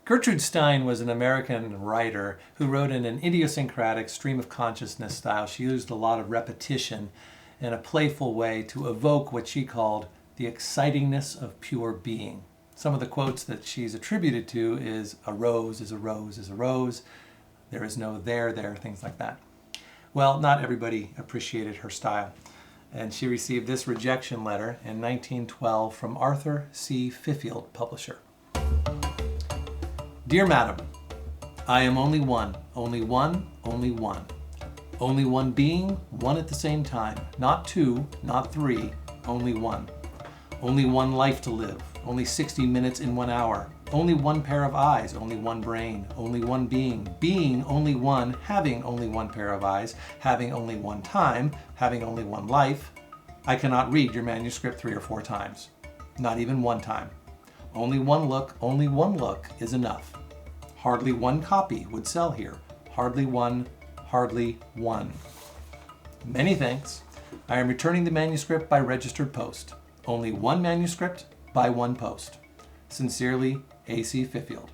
Gertrude Stein was an American writer who wrote in an idiosyncratic stream of consciousness style. She used a lot of repetition in a playful way to evoke what she called the excitingness of pure being. Some of the quotes that she's attributed to is "a rose is a rose is a rose," "there is no there, things like that. Well, not everybody appreciated her style, and she received this rejection letter in 1912 from Arthur C. Fifield, publisher. Dear Madam, I am only one, only one, only one. Only one being, one at the same time. Not two, not three, only one. Only one life to live, only 60 minutes in 1 hour. Only one pair of eyes, only one brain, only one being. Being only one, having only one pair of eyes, having only one time, having only one life. I cannot read your manuscript 3 or 4 times. Not even one time. Only one look is enough. Hardly one copy would sell here. Hardly one. Many thanks. I am returning the manuscript by registered post. Only one manuscript by one post. Sincerely, A.C. Fifield.